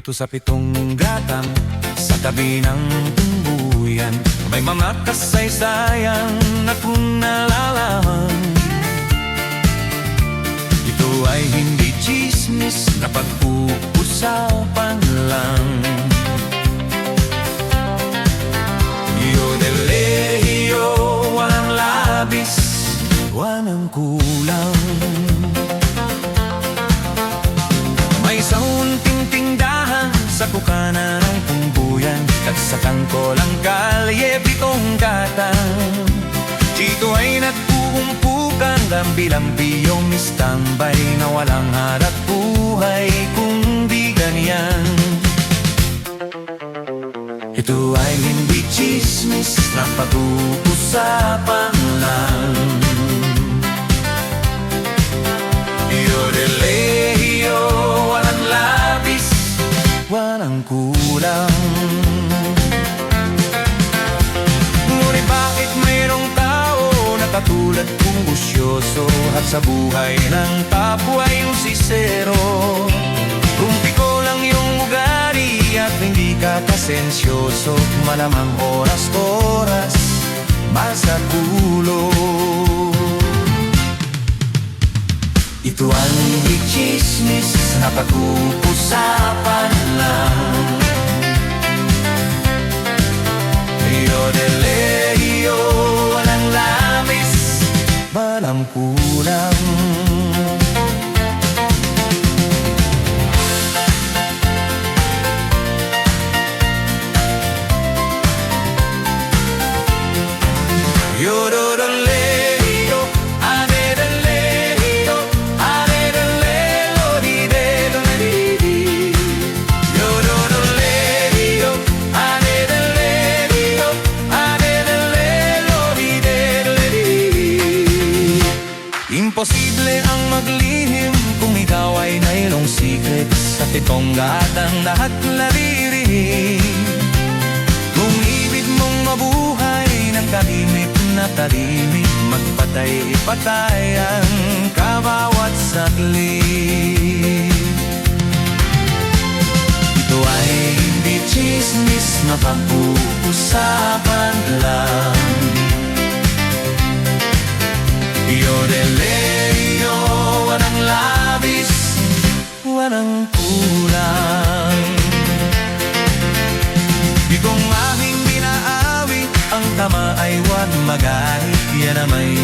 Dito sa pitong gatang, sa tabi ng tumbuyan, may mga kasaysayan na kung nalalaman. Ito ay hindi chismis na pag-uusapan lang. Yodelehio, walang labis, walang kulang. May saunting tindahan sa bukana ng tumbuyan, at sa tangkolang kalye pitong gatang. Dito ay nagpuumpukan, lambi-lambi yung istambay na walang harap buhay kung di ganyan. Ito ay hindi chismis na pag-uusapan lang. Yodelehio, walang labis, walang kulang. Ngunit bakit mayroong tao na katulad kong busyoso, at sa buhay ng kapwa yung sisero? Kung piko lang yung ugali at hindi ka kasensyoso, malamang oras-oras masagulo. Ito ang hindi chismis na pag-uusapan lang. Yodelehio, walang labis, walang kulang. Yodelehio, adelehio, adelelo di delo di. Yodelehio, adelehio, adelelo di delo di. Imposible ang maglihim kung ikaw ay mayroong secret, sa pitong gatang lahat naririnig. Kung ibig mong mabuhay ng tahimik na tahimik, magpatay-ipatay ang kabawat saglit. Ito ay hindi chismis na pag-uusapan lang. Yodelehio, walang labis, walang kulang. Di kong aking binaawit, ang tama ay wag magalit, yan na may